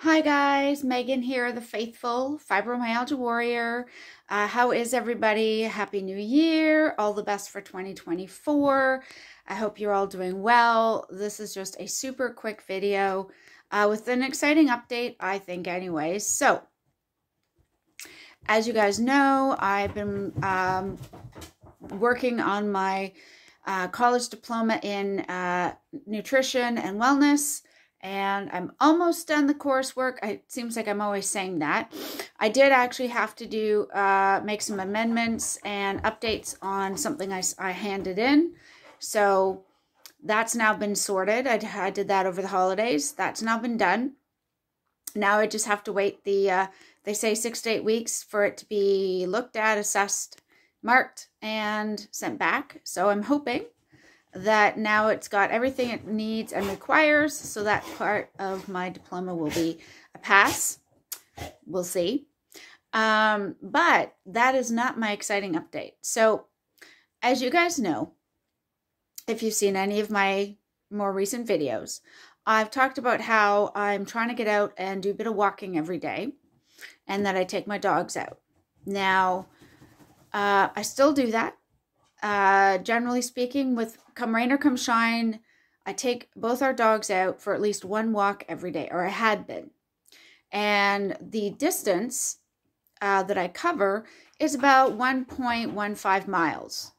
Hi guys, Megan here, the faithful fibromyalgia warrior. How is everybody? Happy New Year. All the best for 2024. I hope you're all doing well. This is just a super quick video with an exciting update, I think anyways. So, as you guys know, I've been working on my college diploma in nutrition and wellness. And I'm almost done the coursework. It seems like I'm always saying that. I did actually have to do make some amendments and updates on something I handed in. So that's now been sorted. I did that over the holidays. That's now been done. Now I just have to wait they say 6 to 8 weeks for it to be looked at, assessed, marked, and sent back. So I'm hoping that now it's got everything it needs and requires, so that part of my diploma will be a pass. We'll see. But that is not my exciting update. So, as you guys know, if you've seen any of my more recent videos, I've talked about how I'm trying to get out and do a bit of walking every day, and that I take my dogs out. Now, I still do that. Generally speaking, with come rain or come shine, I take both our dogs out for at least one walk every day, or I had been. And the distance that I cover is about 1.15 miles.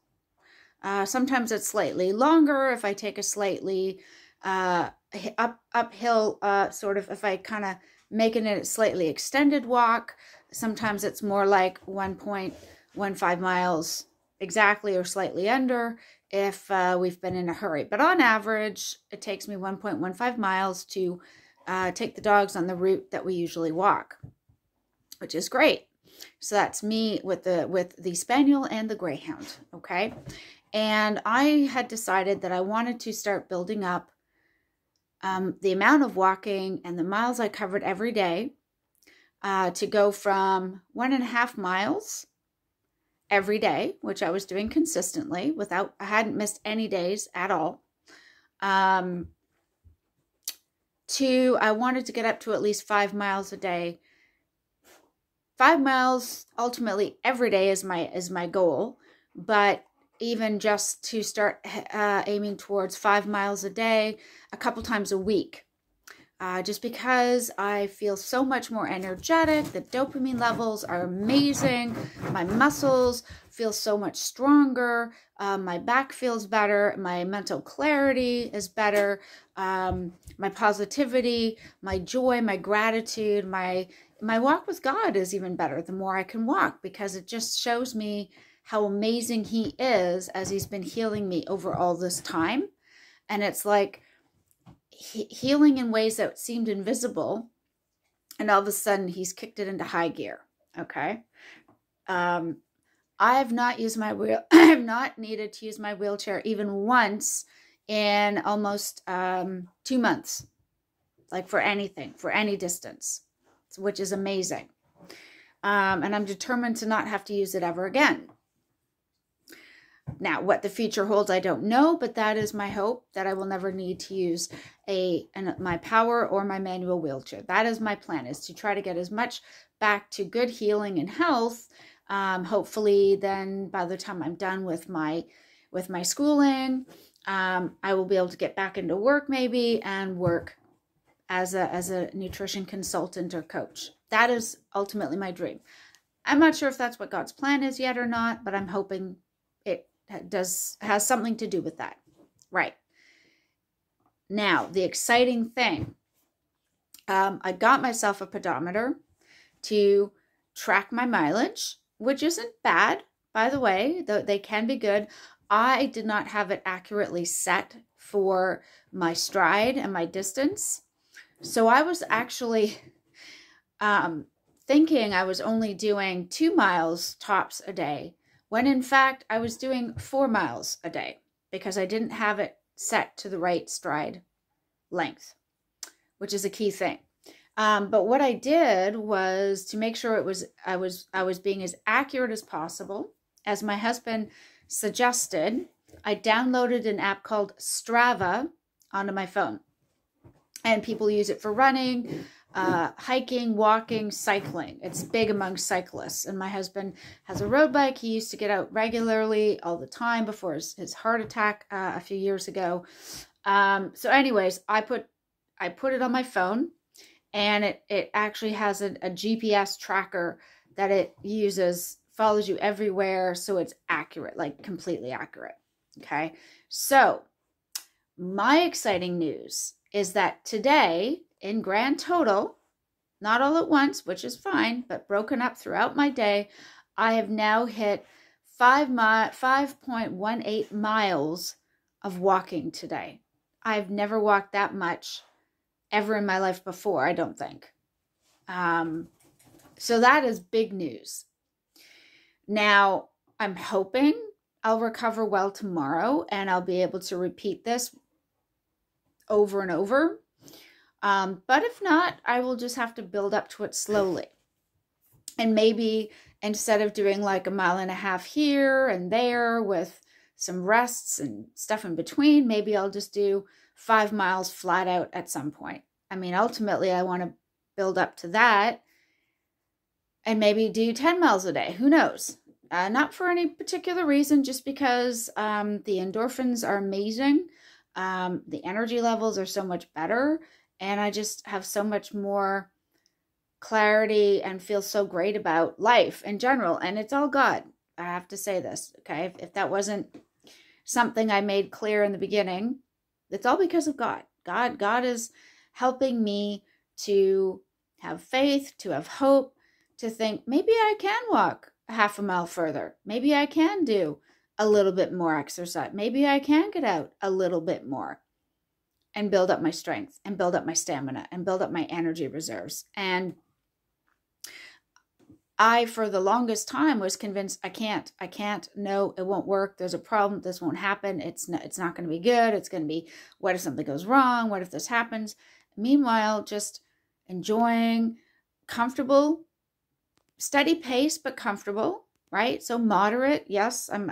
Sometimes it's slightly longer if I take a slightly uphill sort of, if I kind of making it a slightly extended walk. Sometimes it's more like 1.15 miles exactly or slightly under if we've been in a hurry. But on average, it takes me 1.15 miles to take the dogs on the route that we usually walk, which is great. So that's me with the Spaniel and the Greyhound, okay? And I had decided that I wanted to start building up the amount of walking and the miles I covered every day to go from 1.5 miles every day, which I was doing consistently I hadn't missed any days at all. I wanted to get up to at least 5 miles a day. 5 miles ultimately every day is my goal, but even just to start aiming towards 5 miles a day, a couple times a week. Just because I feel so much more energetic, the dopamine levels are amazing, my muscles feel so much stronger, my back feels better, my mental clarity is better, my positivity, my joy, my gratitude, my walk with God is even better the more I can walk, because it just shows me how amazing He is as He's been healing me over all this time. And it's like healing in ways that seemed invisible, and all of a sudden He's kicked it into high gear. Okay. I have not used my I have not needed to use my wheelchair even once in almost 2 months, like for anything, for any distance, which is amazing. And I'm determined to not have to use it ever again. Now, what the future holds, I don't know, but that is my hope, that I will never need to use my power or my manual wheelchair. That is my plan, is to try to get as much back to good healing and health. Hopefully, then by the time I'm done with my schooling, I will be able to get back into work maybe and work as a nutrition consultant or coach. That is ultimately my dream. I'm not sure if that's what God's plan is yet or not, but I'm hoping it has something to do with that. Right. Now, the exciting thing, I got myself a pedometer to track my mileage, which isn't bad, by the way, though they can be good. I did not have it accurately set for my stride and my distance. So I was actually thinking I was only doing 2 miles tops a day, when in fact I was doing 4 miles a day, because I didn't have it set to the right stride length, which is a key thing. But what I did was to make sure I was being as accurate as possible, as my husband suggested. I downloaded an app called Strava onto my phone, and people use it for running. hiking, walking, cycling. It's big among cyclists. And my husband has a road bike. He used to get out regularly all the time before his heart attack a few years ago. So anyways, I put it on my phone, and it actually has a GPS tracker that it uses, follows you everywhere. So it's accurate, like completely accurate. Okay. So my exciting news is that today, in grand total, not all at once, which is fine, but broken up throughout my day, I have now hit 5.18 miles of walking today. I've never walked that much ever in my life before, I don't think. So that is big news. Now, I'm hoping I'll recover well tomorrow and I'll be able to repeat this over and over. But if not, I will just have to build up to it slowly. And maybe instead of doing like 1.5 miles here and there with some rests and stuff in between, maybe I'll just do 5 miles flat out at some point. I mean, ultimately, I want to build up to that and maybe do 10 miles a day. Who knows? Not for any particular reason, just because the endorphins are amazing. The energy levels are so much better. And I just have so much more clarity and feel so great about life in general. And it's all God. I have to say this, okay? If that wasn't something I made clear in the beginning, it's all because of God. God is helping me to have faith, to have hope, to think maybe I can walk 0.5 mile further. Maybe I can do a little bit more exercise. Maybe I can get out a little bit more and build up my strength and build up my stamina and build up my energy reserves. And I, for the longest time, was convinced I can't, no, it won't work. There's a problem. This won't happen. It's not going to be good. It's going to be, what if something goes wrong? What if this happens? Meanwhile, just enjoying comfortable, steady pace, but comfortable, right? So moderate. Yes, I'm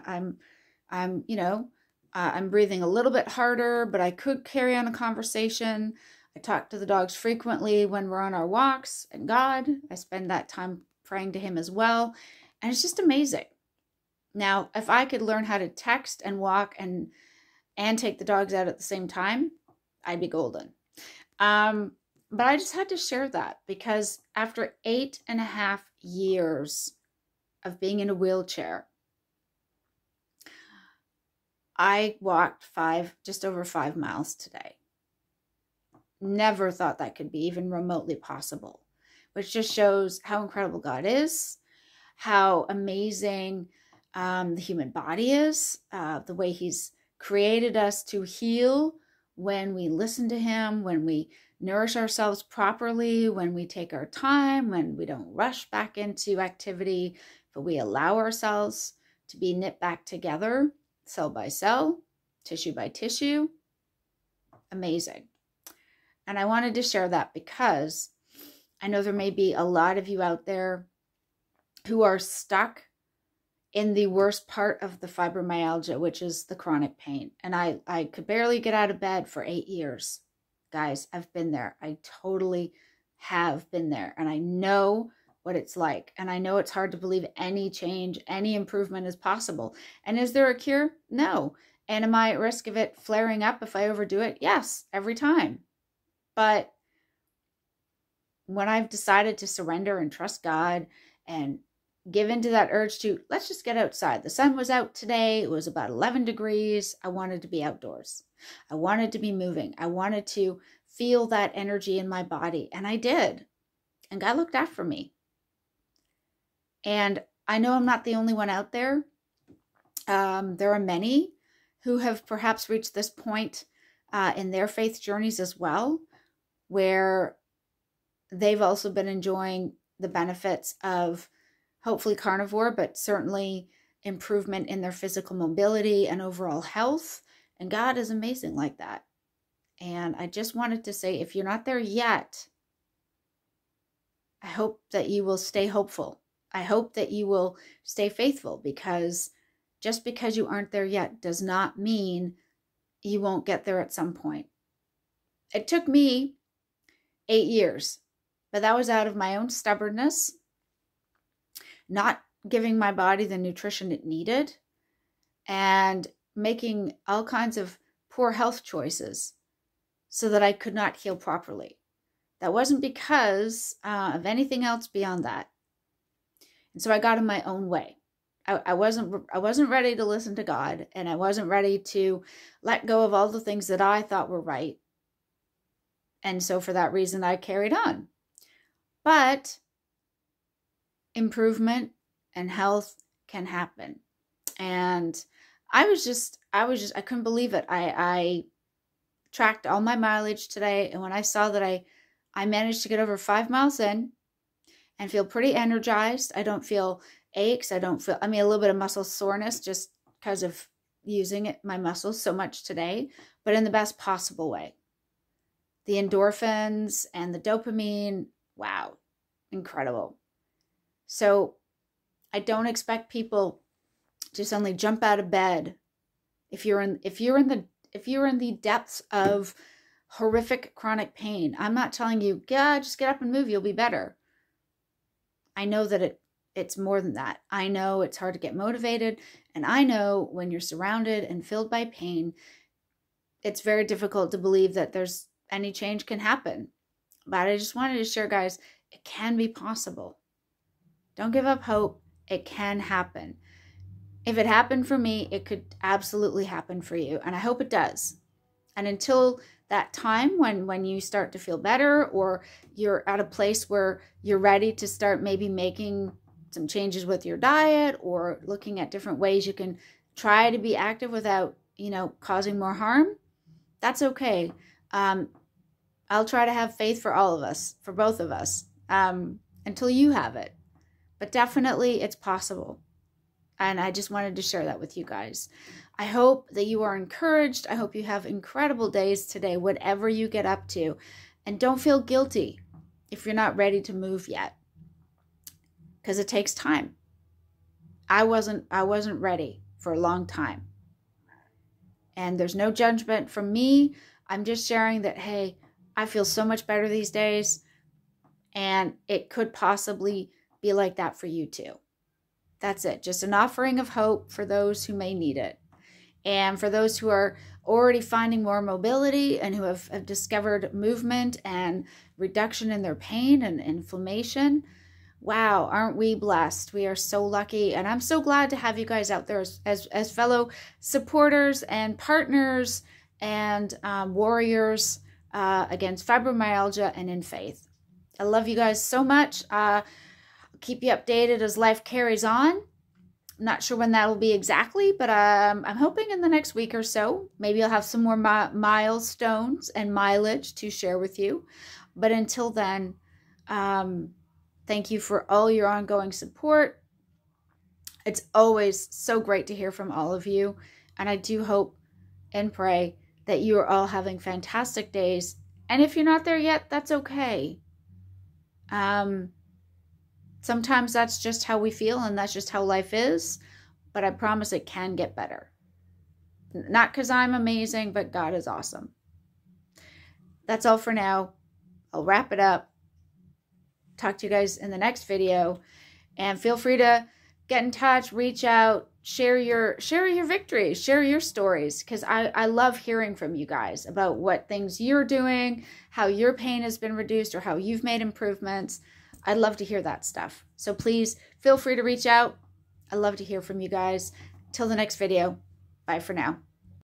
breathing a little bit harder, but I could carry on a conversation. I talk to the dogs frequently when we're on our walks, and God, I spend that time praying to him as well. And it's just amazing. Now, if I could learn how to text and walk and take the dogs out at the same time, I'd be golden. But I just had to share that because after 8.5 years of being in a wheelchair, I walked just over 5 miles today. Never thought that could be even remotely possible, which just shows how incredible God is, how amazing the human body is, the way he's created us to heal when we listen to him, when we nourish ourselves properly, when we take our time, when we don't rush back into activity, but we allow ourselves to be knit back together, cell by cell, tissue by tissue. Amazing. And I wanted to share that because I know there may be a lot of you out there who are stuck in the worst part of the fibromyalgia, which is the chronic pain. And I could barely get out of bed for 8 years. Guys, I've been there. I totally have been there. And I know what it's like. And I know it's hard to believe any change, any improvement is possible. And is there a cure? No. And am I at risk of it flaring up if I overdo it? Yes, every time. But when I've decided to surrender and trust God and give into that urge to, let's just get outside. The sun was out today. It was about 11 degrees. I wanted to be outdoors. I wanted to be moving. I wanted to feel that energy in my body. And I did. And God looked after me. And I know I'm not the only one out there. There are many who have perhaps reached this point in their faith journeys as well, where they've also been enjoying the benefits of hopefully carnivore, but certainly improvement in their physical mobility and overall health. And God is amazing like that. And I just wanted to say, if you're not there yet, I hope that you will stay hopeful. I hope that you will stay faithful, because just because you aren't there yet does not mean you won't get there at some point. It took me 8 years But that was out of my own stubbornness, not giving my body the nutrition it needed, and making all kinds of poor health choices so that I could not heal properly. That wasn't because of anything else beyond that. And so I got in my own way. I wasn't ready to listen to God, and I wasn't ready to let go of all the things that I thought were right. And so for that reason, I carried on. But improvement and health can happen. And I couldn't believe it. I tracked all my mileage today, and when I saw that I managed to get over 5 miles in and feel pretty energized. I don't feel aches. I mean, a little bit of muscle soreness just because of using my muscles so much today, but in the best possible way. The endorphins and the dopamine, wow, incredible. So I don't expect people to suddenly jump out of bed if you're in the depths of horrific chronic pain. I'm not telling you, yeah, just get up and move, you'll be better. I know that it's more than that. I know it's hard to get motivated, and I know when you're surrounded and filled by pain, it's very difficult to believe that there's any change can happen. But I just wanted to share, guys, it can be possible. Don't give up hope. It can happen. If it happened for me, it could absolutely happen for you, and I hope it does. And until that time when you start to feel better, or you're at a place where you're ready to start maybe making some changes with your diet, or looking at different ways you can try to be active without, causing more harm, that's okay. I'll try to have faith for all of us, for both of us, until you have it. But definitely it's possible. And I just wanted to share that with you guys. I hope that you are encouraged. I hope you have incredible days today, whatever you get up to. And don't feel guilty if you're not ready to move yet, because it takes time. I wasn't ready for a long time. And there's no judgment from me. I'm just sharing that, hey, I feel so much better these days, and it could possibly be like that for you too. That's it. Just an offering of hope for those who may need it. And for those who are already finding more mobility and who have discovered movement and reduction in their pain and inflammation, wow, aren't we blessed? We are so lucky. And I'm so glad to have you guys out there as fellow supporters and partners and warriors against fibromyalgia and in faith. I love you guys so much. I'll keep you updated as life carries on. Not sure when that'll be exactly, but I'm hoping in the next week or so. Maybe I'll have some more milestones and mileage to share with you. But until then, thank you for all your ongoing support. It's always so great to hear from all of you. And I do hope and pray that you are all having fantastic days. And if you're not there yet, that's okay. Sometimes that's just how we feel, and that's just how life is. But I promise it can get better. Not because I'm amazing, but God is awesome. That's all for now. I'll wrap it up. Talk to you guys in the next video. And feel free to get in touch, reach out, share your victories, share your stories. Because I love hearing from you guys about what things you're doing, how your pain has been reduced, or how you've made improvements. I'd love to hear that stuff. So please feel free to reach out. I'd love to hear from you guys. Till the next video. Bye for now.